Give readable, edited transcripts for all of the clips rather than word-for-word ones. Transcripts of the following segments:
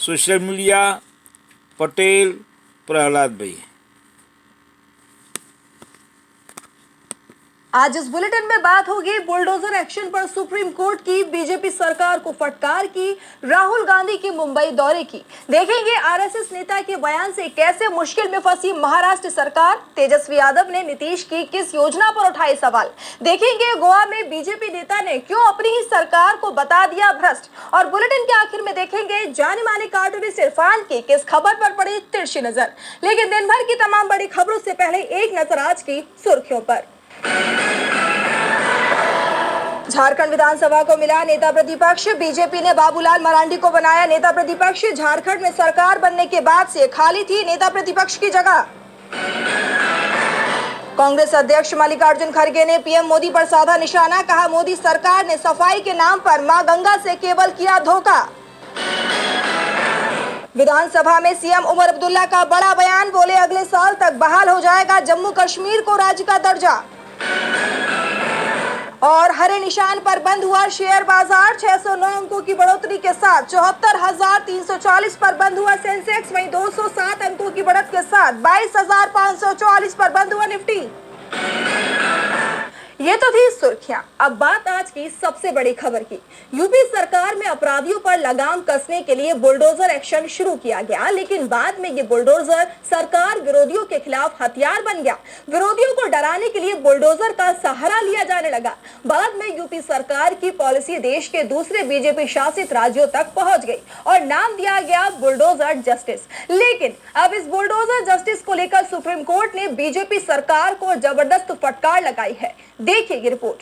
Social media Patel Prahlad भाई। आज इस बुलेटिन में बात होगी बुलडोजर एक्शन पर सुप्रीम कोर्ट की बीजेपी सरकार को फटकार की, राहुल गांधी की मुंबई दौरे की। देखेंगे आरएसएस नेता के बयान से कैसे मुश्किल में फंसी महाराष्ट्र सरकार, तेजस्वी यादव ने नीतीश की किस योजना पर उठाए सवाल। देखेंगे गोवा में बीजेपी नेता ने क्यों अपनी ही सरकार को बता दिया भ्रष्ट। और बुलेटिन के आखिर में देखेंगे जाने माने कार्टूनिस्ट इरफान की किस खबर पर पड़ी तिरछी नजर। लेकिन दिन भर की तमाम बड़ी खबरों से पहले एक नजर आज की सुर्खियों पर। झारखंड विधानसभा को मिला नेता प्रतिपक्ष, बीजेपी ने बाबूलाल मरांडी को बनाया नेता प्रतिपक्ष। झारखंड में सरकार बनने के बाद से खाली थी नेता प्रतिपक्ष की जगह। कांग्रेस अध्यक्ष मल्लिकार्जुन खड़गे ने पीएम मोदी पर साधा निशाना, कहा मोदी सरकार ने सफाई के नाम पर मां गंगा से केवल किया धोखा। विधानसभा में सीएम उमर अब्दुल्ला का बड़ा बयान, बोले अगले साल तक बहाल हो जाएगा जम्मू कश्मीर को राज्य का दर्जा। और हरे निशान पर बंद हुआ शेयर बाजार, 609 अंकों की बढ़ोतरी के साथ 74,340 पर बंद हुआ सेंसेक्स। वहीं 207 अंकों की बढ़त के साथ 22,544 पर बंद हुआ निफ्टी। ये तो थी सुर्खियां। अब बात आज की सबसे बड़ी खबर की। यूपी सरकार में अपराधियों पर लगाम कसने के लिए बुलडोजर एक्शन शुरू किया गया, लेकिन बाद में ये बुलडोजर सरकार विरोधियों के खिलाफ हथियार बन गया। विरोधियों को डराने के लिए बुलडोजर का सहारा लिया जाने लगा। बाद में यूपी सरकार की पॉलिसी देश के दूसरे बीजेपी शासित राज्यों तक पहुंच गई और नाम दिया गया बुलडोजर जस्टिस। लेकिन अब इस बुलडोजर जस्टिस को लेकर सुप्रीम कोर्ट ने बीजेपी सरकार को जबरदस्त फटकार लगाई है। देखिए ये रिपोर्ट।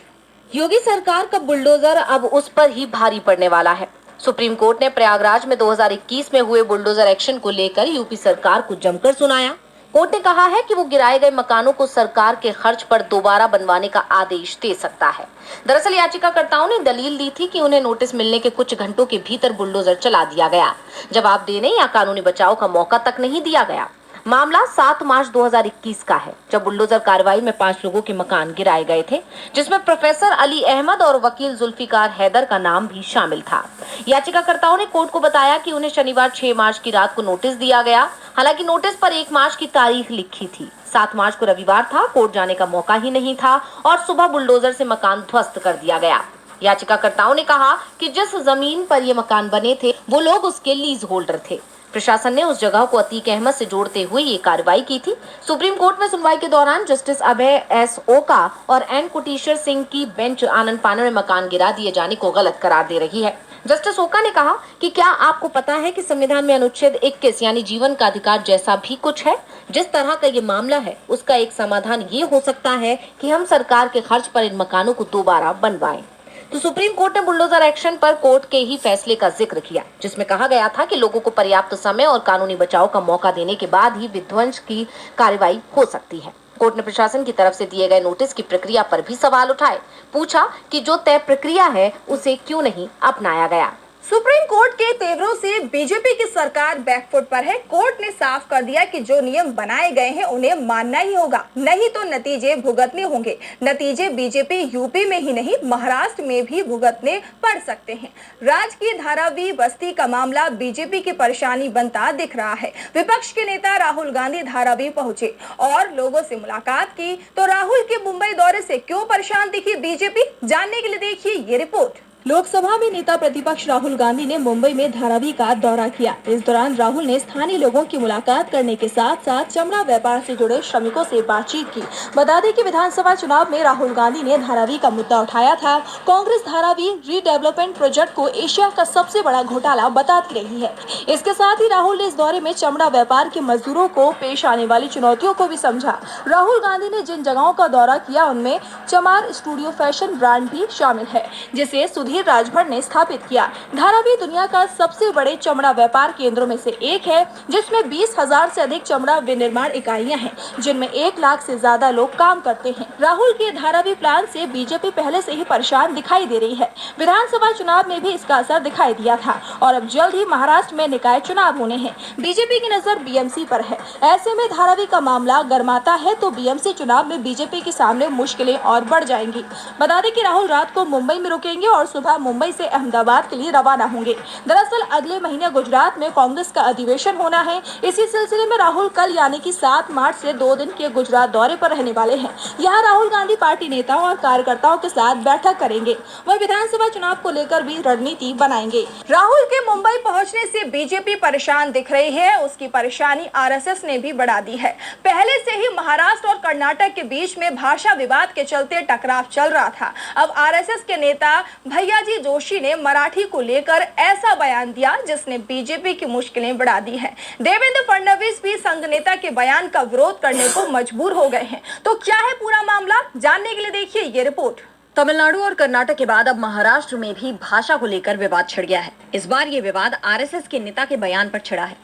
योगी सरकार का बुलडोजर अब उस पर ही भारी पड़ने वाला है। सुप्रीम कोर्ट ने प्रयागराज में 2021 में हुए बुलडोजर एक्शन को लेकर यूपी सरकार को जमकर सुनाया। कोर्ट ने कहा है कि वो गिराए गए मकानों को सरकार के खर्च पर दोबारा बनवाने का आदेश दे सकता है। दरअसल याचिकाकर्ताओं ने दलील दी थी कि उन्हें नोटिस मिलने के कुछ घंटों के भीतर बुलडोजर चला दिया गया, जवाब देने या कानूनी बचाव का मौका तक नहीं दिया गया। मामला 7 मार्च 2021 का है, जब बुलडोजर कार्रवाई में 5 लोगों के मकान गिराए गए थे, जिसमें प्रोफेसर अली अहमद और वकील जुल्फिकार हैदर का नाम भी शामिल था। याचिकाकर्ताओं ने कोर्ट को बताया कि उन्हें शनिवार 6 मार्च की रात को नोटिस दिया गया। हालांकि नोटिस पर 1 मार्च की तारीख लिखी थी। 7 मार्च को रविवार था, कोर्ट जाने का मौका ही नहीं था और सुबह बुलडोजर से मकान ध्वस्त कर दिया गया। याचिकाकर्ताओं ने कहा कि जिस जमीन पर ये मकान बने थे वो लोग उसके लीज होल्डर थे। प्रशासन ने उस जगह को अतीक अहमद से जोड़ते हुए ये कार्रवाई की थी। सुप्रीम कोर्ट में सुनवाई के दौरान जस्टिस अभय एस ओका और एन कोटेश्वर सिंह की बेंच आनन फानन में मकान गिरा दिए जाने को गलत करार दे रही है। जस्टिस ओका ने कहा कि क्या आपको पता है कि संविधान में अनुच्छेद 21 यानी जीवन का अधिकार जैसा भी कुछ है। जिस तरह का ये मामला है उसका एक समाधान ये हो सकता है कि हम सरकार के खर्च पर इन मकानों को दोबारा बनवाएं। तो सुप्रीम कोर्ट ने बुलडोजर एक्शन पर कोर्ट के ही फैसले का जिक्र किया, जिसमें कहा गया था कि लोगों को पर्याप्त समय और कानूनी बचाव का मौका देने के बाद ही विध्वंस की कार्रवाई हो सकती है। कोर्ट ने प्रशासन की तरफ से दिए गए नोटिस की प्रक्रिया पर भी सवाल उठाए, पूछा कि जो तय प्रक्रिया है उसे क्यों नहीं अपनाया गया। सुप्रीम कोर्ट के तेवरों से बीजेपी की सरकार बैकफुट पर है। कोर्ट ने साफ कर दिया कि जो नियम बनाए गए हैं उन्हें मानना ही होगा, नहीं तो नतीजे भुगतने होंगे। नतीजे बीजेपी यूपी में ही नहीं महाराष्ट्र में भी भुगतने पड़ सकते हैं। राजकीय धारावी बस्ती का मामला बीजेपी की परेशानी बनता दिख रहा है। विपक्ष के नेता राहुल गांधी धारावी पहुंचे और लोगों से मुलाकात की। तो राहुल के मुंबई दौरे से क्यों परेशान दिखी बीजेपी, जानने के लिए देखिए ये रिपोर्ट। लोकसभा में नेता प्रतिपक्ष राहुल गांधी ने मुंबई में धारावी का दौरा किया। इस दौरान राहुल ने स्थानीय लोगों की मुलाकात करने के साथ साथ चमड़ा व्यापार से जुड़े श्रमिकों से बातचीत की। बता दें कि विधानसभा चुनाव में राहुल गांधी ने धारावी का मुद्दा उठाया था। कांग्रेस धारावी रीडेवलपमेंट प्रोजेक्ट को एशिया का सबसे बड़ा घोटाला बताती रही है। इसके साथ ही राहुल ने इस दौरे में चमड़ा व्यापार के मजदूरों को पेश आने वाली चुनौतियों को भी समझा। राहुल गांधी ने जिन जगहों का दौरा किया उनमें चमार स्टूडियो फैशन ब्रांड भी शामिल है, जिसे राजभर ने स्थापित किया। धारावी दुनिया का सबसे बड़े चमड़ा व्यापार केंद्रों में से एक है, जिसमें 20,000 से अधिक चमड़ा विनिर्माण इकाइयां हैं, जिनमें 1 लाख से ज्यादा लोग काम करते हैं। राहुल के धारावी प्लान से बीजेपी पहले से ही परेशान दिखाई दे रही है। विधानसभा चुनाव में भी इसका असर दिखाई दिया था और अब जल्द ही महाराष्ट्र में निकाय चुनाव होने हैं। बीजेपी की नजर बीएमसी पर है। ऐसे में धारावी का मामला गरमाता है तो बीएमसी चुनाव में बीजेपी के सामने मुश्किलें और बढ़ जाएंगी। बता दें कि राहुल रात को मुंबई में रुकेंगे और सुबह मुंबई से अहमदाबाद के लिए रवाना होंगे। दरअसल अगले महीने गुजरात में कांग्रेस का अधिवेशन होना है। इसी सिलसिले में राहुल कल यानी कि 7 मार्च से 2 दिन के गुजरात दौरे पर रहने वाले हैं। यहाँ राहुल गांधी पार्टी नेताओं और कार्यकर्ताओं के साथ बैठक करेंगे। वह विधानसभा चुनाव को लेकर भी रणनीति बनाएंगे। राहुल के मुंबई पहुंचने से बीजेपी परेशान दिख रही है। उसकी परेशानी आरएसएस ने भी बढ़ा दी है। पहले से ही महाराष्ट्र और कर्नाटक के बीच में भाषा विवाद के चलते टकराव चल रहा था। अब आरएसएस के नेता भैयाजी जोशी ने मराठी को लेकर ऐसा बयान दिया जिसने बीजेपी की मुश्किलें बढ़ा दी हैं। देवेंद्र फडणवीस भी संघ नेता के बयान का विरोध करने को मजबूर हो गए हैं। तो क्या है पूरा मामला, जानने के लिए देखिए ये रिपोर्ट। तमिलनाडु और कर्नाटक के बाद अब महाराष्ट्र में भी भाषा को लेकर विवाद छिड़ गया है। इस बार ये विवाद आरएसएस के नेता के बयान पर छिड़ा है।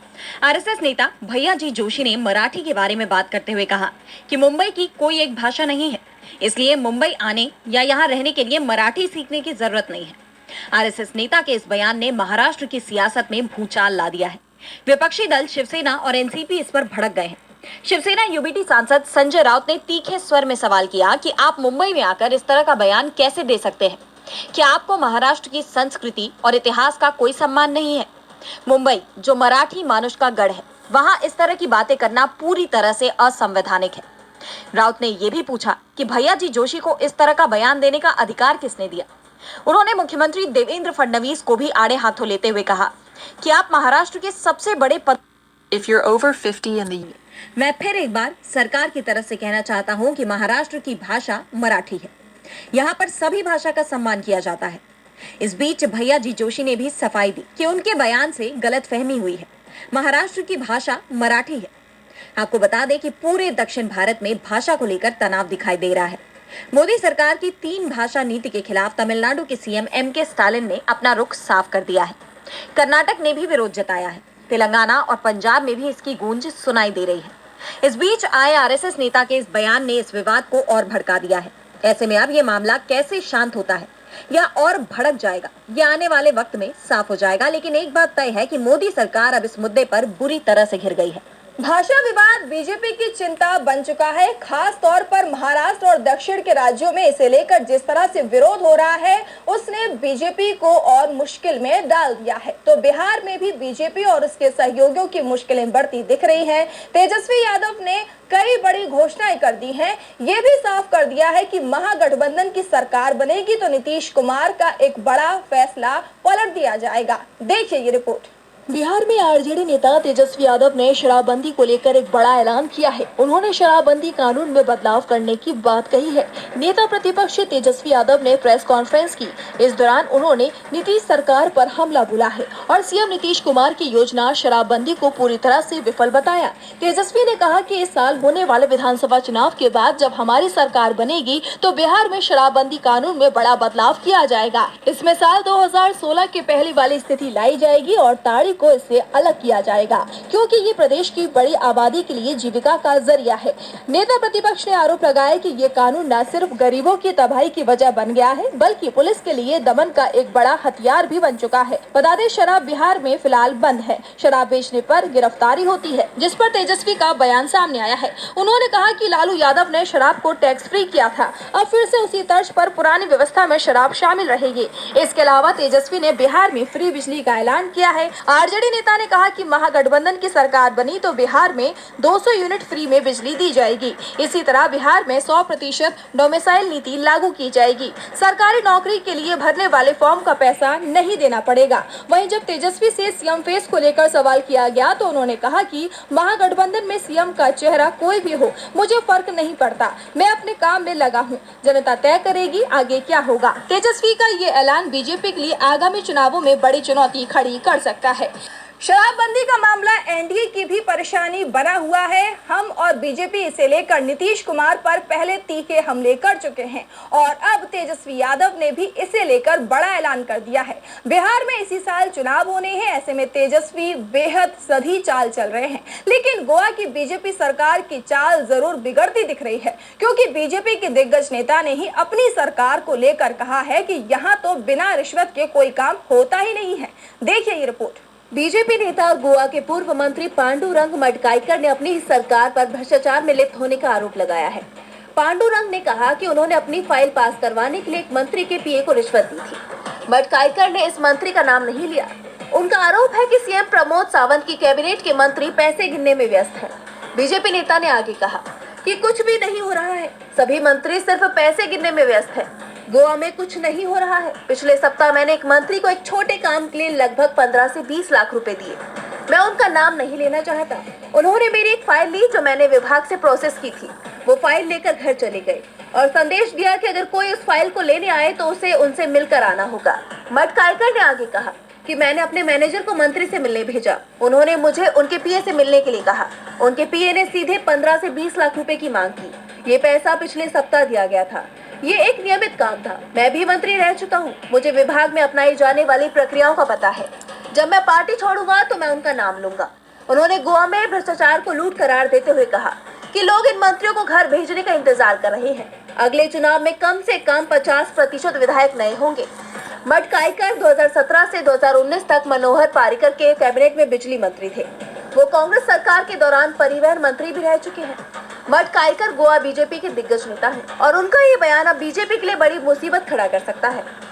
आरएसएस नेता भैयाजी जोशी ने मराठी के बारे में बात करते हुए कहा कि मुंबई की कोई एक भाषा नहीं है, इसलिए मुंबई आने या यहाँ रहने के लिए मराठी सीखने की जरूरत नहीं है। आरएसएस नेता के इस बयान ने महाराष्ट्र की सियासत में भूचाल ला दिया है। विपक्षी दल शिवसेना और एनसीपी इस पर भड़क गए हैं। शिवसेना यूबीटी सांसद संजय राउत ने तीखे स्वर में सवाल किया कि आप मुंबई में आकर इस तरह का बयान कैसे दे सकते हैं? क्या आपको महाराष्ट्र की संस्कृति और इतिहास का कोई सम्मान नहीं है? मुंबई जो मराठी मानुष का गढ़ है, वहां इस तरह की बातें करना पूरी तरह से असंवैधानिक है। राउत ने यह भी पूछा कि भैयाजी जोशी को इस तरह का बयान देने का अधिकार किसने दिया? उन्होंने मुख्यमंत्री देवेंद्र फडणवीस को भी आड़े हाथों लेते हुए कहा कि आप महाराष्ट्र के सबसे बड़े पद। If you're over 50 in the मैं फिर एक बार सरकार की तरफ से कहना चाहता हूं कि महाराष्ट्र की भाषा मराठी है। यहाँ पर सभी भाषा का सम्मान किया जाता है। इस बीच भैयाजी जोशी ने भी सफाई दी कि उनके बयान से गलतफहमी हुई है। महाराष्ट्र की भाषा मराठी है। आपको बता दें कि पूरे दक्षिण भारत में भाषा को लेकर तनाव दिखाई दे रहा है। मोदी सरकार की 3 भाषा नीति के खिलाफ तमिलनाडु के सीएम एमके स्टालिन ने अपना रुख साफ कर दिया है। कर्नाटक ने भी विरोध जताया है। तेलंगाना और पंजाब में भी इसकी गूंज सुनाई दे रही है। इस बीच आए आरएसएस नेता के इस बयान ने इस विवाद को और भड़का दिया है। ऐसे में अब ये मामला कैसे शांत होता है या और भड़क जाएगा, ये आने वाले वक्त में साफ हो जाएगा। लेकिन एक बात तय है कि मोदी सरकार अब इस मुद्दे पर बुरी तरह से घिर गई है। भाषा विवाद बीजेपी की चिंता बन चुका है। खास तौर पर महाराष्ट्र और दक्षिण के राज्यों में इसे लेकर जिस तरह से विरोध हो रहा है उसने बीजेपी को और मुश्किल में डाल दिया है। तो बिहार में भी बीजेपी और उसके सहयोगियों की मुश्किलें बढ़ती दिख रही हैं। तेजस्वी यादव ने कई बड़ी घोषणाएं कर दी हैं। ये भी साफ कर दिया है कि महागठबंधन की सरकार बनेगी तो नीतीश कुमार का एक बड़ा फैसला पलट दिया जाएगा। देखिए ये रिपोर्ट। बिहार में आरजेडी नेता तेजस्वी यादव ने शराबबंदी को लेकर एक बड़ा ऐलान किया है। उन्होंने शराबबंदी कानून में बदलाव करने की बात कही है। नेता प्रतिपक्ष तेजस्वी यादव ने प्रेस कॉन्फ्रेंस की। इस दौरान उन्होंने नीतीश सरकार पर हमला बोला है और सीएम नीतीश कुमार की योजना शराबबंदी को पूरी तरह से विफल बताया। तेजस्वी ने कहा कि इस साल होने वाले विधानसभा चुनाव के बाद जब हमारी सरकार बनेगी तो बिहार में शराबबंदी कानून में बड़ा बदलाव किया जाएगा। इसमें साल 2016 के पहले वाली स्थिति लाई जाएगी और तारीख को इससे अलग किया जाएगा, क्योंकि ये प्रदेश की बड़ी आबादी के लिए जीविका का जरिया है। नेता प्रतिपक्ष ने आरोप लगाया कि ये कानून न सिर्फ गरीबों की तबाही की वजह बन गया है बल्कि पुलिस के लिए दमन का एक बड़ा हथियार भी बन चुका है। बता दें शराब बिहार में फिलहाल बंद है। शराब बेचने पर गिरफ्तारी होती है, जिस पर तेजस्वी का बयान सामने आया है। उन्होंने कहा कि लालू यादव ने शराब को टैक्स फ्री किया था, अब फिर से उसी तर्ज पर पुरानी व्यवस्था में शराब शामिल रहेगी। इसके अलावा तेजस्वी ने बिहार में फ्री बिजली का ऐलान किया है। आरजेडी नेता ने कहा कि महागठबंधन की सरकार बनी तो बिहार में 200 यूनिट फ्री में बिजली दी जाएगी। इसी तरह बिहार में 100% डोमिसाइल नीति लागू की जाएगी। सरकारी नौकरी के लिए भरने वाले फॉर्म का पैसा नहीं देना पड़ेगा। वहीं जब तेजस्वी से सीएम फेस को लेकर सवाल किया गया तो उन्होंने कहा कि महागठबंधन में सीएम का चेहरा कोई भी हो, मुझे फर्क नहीं पड़ता, मैं अपने काम में लगा हूँ, जनता तय करेगी आगे क्या होगा। तेजस्वी का ये ऐलान बीजेपी के लिए आगामी चुनावों में बड़ी चुनौती खड़ी कर सकता है। शराबबंदी का मामला एनडीए की भी परेशानी बना हुआ है। हम और बीजेपी इसे लेकर नीतीश कुमार पर पहले तीखे हमले कर चुके हैं और अब तेजस्वी यादव ने भी इसे लेकर बड़ा ऐलान कर दिया है। बिहार में इसी साल चुनाव होने हैं, ऐसे में तेजस्वी बेहद सधी चाल चल रहे हैं। लेकिन गोवा की बीजेपी सरकार की चाल जरूर बिगड़ती दिख रही है, क्योंकि बीजेपी के दिग्गज नेता ने ही अपनी सरकार को लेकर कहा है कि यहाँ तो बिना रिश्वत के कोई काम होता ही नहीं है। देखिए ये रिपोर्ट। बीजेपी नेता और गोवा के पूर्व मंत्री पांडुरंग मडकाईकर ने अपनी ही सरकार पर भ्रष्टाचार में लिप्त होने का आरोप लगाया है। पांडुरंग ने कहा कि उन्होंने अपनी फाइल पास करवाने के लिए एक मंत्री के पीए को रिश्वत दी थी। मटकाईकर ने इस मंत्री का नाम नहीं लिया। उनका आरोप है कि सीएम प्रमोद सावंत की कैबिनेट के मंत्री पैसे गिनने में व्यस्त हैं। बीजेपी नेता ने आगे कहा कि कुछ भी नहीं हो रहा है, सभी मंत्री सिर्फ पैसे गिनने में व्यस्त हैं। गोवा में कुछ नहीं हो रहा है। पिछले सप्ताह मैंने एक मंत्री को एक छोटे काम के लिए लगभग 15 से 20 लाख रुपए दिए। मैं उनका नाम नहीं लेना चाहता। उन्होंने मेरी एक फाइल ली जो मैंने विभाग से प्रोसेस की थी। वो फाइल लेकर घर चले गए और संदेश दिया कि अगर कोई उस फाइल को लेने आए तो उसे उनसे मिलकर आना होगा। मटकाईकर ने आगे कहा कि मैंने अपने मैनेजर को मंत्री से मिलने भेजा। उन्होंने मुझे उनके पीए से मिलने के लिए कहा। उनके पीए ने सीधे 15 से 20 लाख रुपए की मांग की। ये पैसा पिछले सप्ताह दिया गया था। ये एक नियमित काम था। मैं भी मंत्री रह चुका हूँ। मुझे विभाग में अपनाई जाने वाली प्रक्रियाओं का पता है। जब मैं पार्टी छोड़ूंगा तो मैं उनका नाम लूंगा। उन्होंने गोवा में भ्रष्टाचार को लूट करार देते हुए कहा कि लोग इन मंत्रियों को घर भेजने का इंतजार कर रहे हैं। अगले चुनाव में कम से कम 50% विधायक नए होंगे। मटकाईकर 2017 से 2019 तक मनोहर पारिकर के कैबिनेट में बिजली मंत्री थे। वो कांग्रेस सरकार के दौरान परिवहन मंत्री भी रह चुके हैं। मटकाईकर गोवा बीजेपी के दिग्गज नेता हैं और उनका ये बयान अब बीजेपी के लिए बड़ी मुसीबत खड़ा कर सकता है।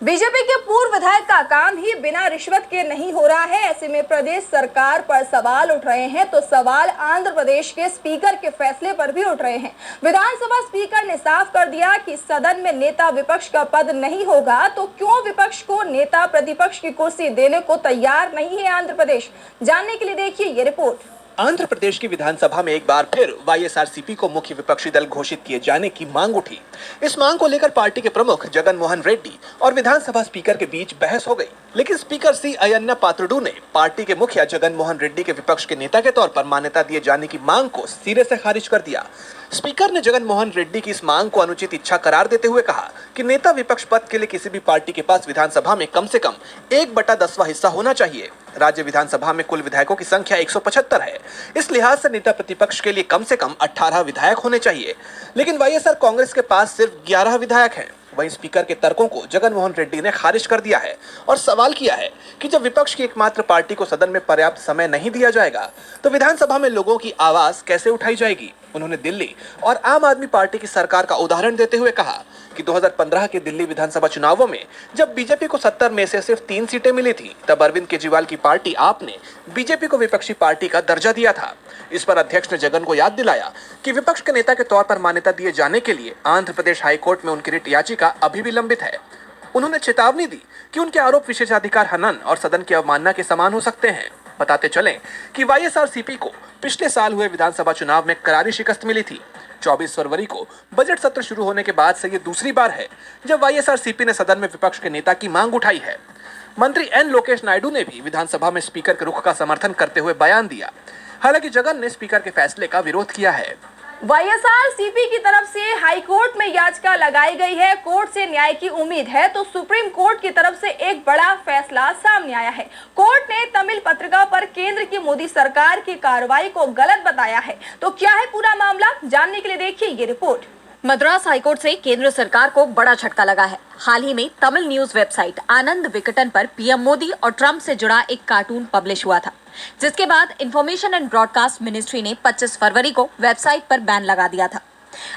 बीजेपी के पूर्व विधायक का काम ही बिना रिश्वत के नहीं हो रहा है। ऐसे में प्रदेश सरकार पर सवाल उठ रहे हैं तो सवाल आंध्र प्रदेश के स्पीकर के फैसले पर भी उठ रहे हैं। विधानसभा स्पीकर ने साफ कर दिया कि सदन में नेता विपक्ष का पद नहीं होगा, तो क्यों विपक्ष को नेता प्रतिपक्ष की कुर्सी देने को तैयार नहीं है आंध्र प्रदेश? जानने के लिए देखिए ये रिपोर्ट। आंध्र प्रदेश की विधानसभा में एक बार फिर वाईएसआरसीपी को मुख्य विपक्षी दल घोषित किए जाने की मांग उठी। इस मांग को लेकर पार्टी के प्रमुख जगन मोहन रेड्डी और विधानसभा स्पीकर के बीच बहस हो गई, लेकिन स्पीकर सी अयन्ना पात्रुडू ने पार्टी के मुखिया जगन मोहन रेड्डी के विपक्ष के नेता के तौर पर मान्यता दिए जाने की मांग को सिरे से खारिज कर दिया। स्पीकर ने जगन मोहन रेड्डी की इस मांग को अनुचित इच्छा करार देते हुए कहा कि नेता विपक्ष पद के लिए किसी भी पार्टी के पास विधानसभा में कम से कम 1/10वां हिस्सा होना चाहिए। राज्य विधानसभा में कुल विधायकों की संख्या 175 है। इस लिहाज से नेता प्रतिपक्ष के लिए कम से कम 18 विधायक होने चाहिए, लेकिन वाईएसआर कांग्रेस के पास सिर्फ 11 विधायक हैं। वहीं स्पीकर के तर्कों को जगन मोहन रेड्डी ने खारिज कर दिया है और सवाल किया है कि जब विपक्ष की एकमात्र पार्टी को सदन में पर्याप्त समय नहीं दिया जाएगा तो विधानसभा में लोगों की आवाज कैसे उठाई जाएगी। उन्होंने दिल्ली और आम आदमी पार्टी की सरकार का उदाहरण देते हुए कहा कि 2015 के दिल्ली विधानसभा चुनावों में जब बीजेपी को 70 में से सिर्फ 3 सीटें मिली थी, तब अरविंद केजरीवाल की पार्टी आप ने बीजेपी को विपक्षी पार्टी का दर्जा दिया था। इस पर अध्यक्ष ने जगन को याद दिलाया कि विपक्ष के नेता के तौर पर मान्यता दिए जाने के लिए आंध्र प्रदेश हाईकोर्ट में उनकी रिट याचिका अभी भी लंबित है। उन्होंने चेतावनी दी कि उनके आरोप विशेषाधिकार हनन और सदन की अवमानना के समान हो सकते हैं। बताते चलें कि वाईएसआरसीपी को पिछले साल हुए विधानसभा चुनाव में करारी शिकस्त मिली थी। 24 फरवरी को बजट सत्र शुरू होने के बाद से ये दूसरी बार है जब वाईएसआरसीपी ने सदन में विपक्ष के नेता की मांग उठाई है। मंत्री एन लोकेश नायडू ने भी विधानसभा में स्पीकर के रुख का समर्थन करते हुए बयान दिया। हालांकि जगन ने स्पीकर के फैसले का विरोध किया है। वाईएसआरसीपी की तरफ से हाई कोर्ट में याचिका लगाई गई है। कोर्ट से न्याय की उम्मीद है तो सुप्रीम कोर्ट की तरफ से एक बड़ा फैसला सामने आया है। कोर्ट ने तमिल पत्रिका पर केंद्र की मोदी सरकार की कार्रवाई को गलत बताया है। तो क्या है पूरा मामला, जानने के लिए देखिए ये रिपोर्ट। मद्रास हाईकोर्ट से केंद्र सरकार को बड़ा झटका लगा है। हाल ही में तमिल न्यूज वेबसाइट आनंद विकटन पर पीएम मोदी और ट्रंप से जुड़ा एक कार्टून पब्लिश हुआ था, जिसके बाद इंफॉर्मेशन एंड ब्रॉडकास्ट मिनिस्ट्री ने 25 फरवरी को वेबसाइट पर बैन लगा दिया था।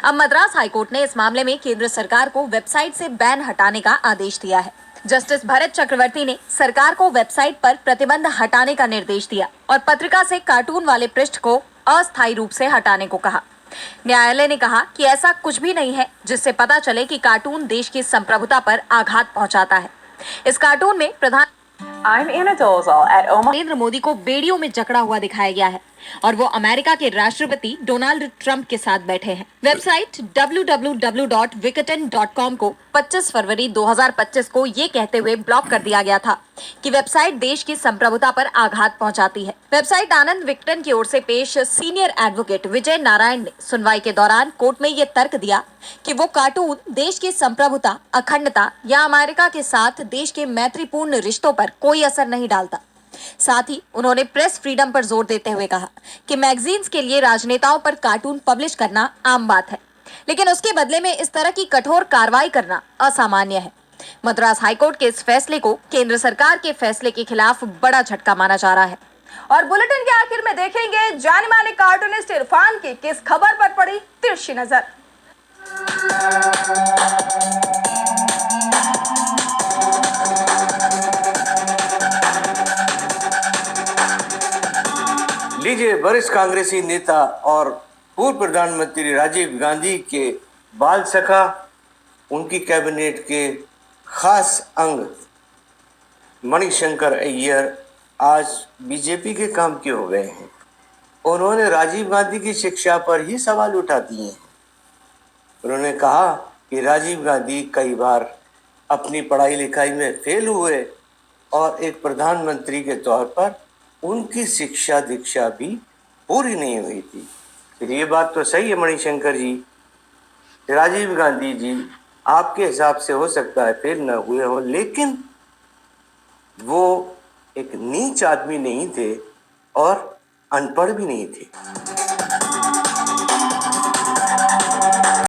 अब मद्रास हाईकोर्ट ने इस मामले में केंद्र सरकार को वेबसाइट से बैन हटाने का आदेश दिया है। जस्टिस भरत चक्रवर्ती ने सरकार को वेबसाइट पर प्रतिबंध हटाने का निर्देश दिया और पत्रिका से कार्टून वाले पृष्ठ को अस्थायी रूप से हटाने को कहा। न्यायालय ने कहा कि ऐसा कुछ भी नहीं है जिससे पता चले कि कार्टून देश की संप्रभुता पर आघात पहुंचाता है। इस कार्टून में प्रधान नरेंद्र मोदी को बेड़ियों में जकड़ा हुआ दिखाया गया है और वो अमेरिका के राष्ट्रपति डोनाल्ड ट्रंप के साथ बैठे हैं। वेबसाइट www.wikiten.com को 25 फरवरी 2025 को ये कहते हुए ब्लॉक कर दिया गया था कि वेबसाइट देश की संप्रभुता पर आघात पहुंचाती है। वेबसाइट आनंद विकटन की ओर से पेश सीनियर एडवोकेट विजय नारायण ने सुनवाई के दौरान कोर्ट में ये तर्क दिया कि वो कार्टून देश की संप्रभुता, अखंडता या अमेरिका के साथ देश के मैत्रीपूर्ण रिश्तों पर कोई असर नहीं डालता। साथ ही उन्होंने प्रेस फ्रीडम पर जोर देते हुए कहा कि मैगजीन्स के लिए राजनेताओं पर कार्टून पब्लिश करना आम बात है, लेकिन उसके बदले में इस तरह की कठोर कार्रवाई करना असामान्य है। मद्रास हाईकोर्ट के इस फैसले को केंद्र सरकार के फैसले के खिलाफ बड़ा झटका माना जा रहा है। और बुलेटिन के आखिर में देखेंगे जाने माने कार्टूनिस्ट इरफान की किस खबर पर पड़ी तिरछी नजर। लीजिए, वरिष्ठ कांग्रेसी नेता और पूर्व प्रधानमंत्री राजीव गांधी के बाल सखा, उनकी कैबिनेट के खास अंग मणिशंकर अय्यर आज बीजेपी के काम के हो गए हैं। उन्होंने राजीव गांधी की शिक्षा पर ही सवाल उठा दिए हैं। उन्होंने कहा कि राजीव गांधी कई बार अपनी पढ़ाई लिखाई में फेल हुए और एक प्रधानमंत्री के तौर पर उनकी शिक्षा दीक्षा भी पूरी नहीं हुई थी। फिर ये बात तो सही है मणिशंकर जी, राजीव गांधी जी आपके हिसाब से हो सकता है फेल न हुए हो, लेकिन वो एक नीच आदमी नहीं थे और अनपढ़ भी नहीं थे।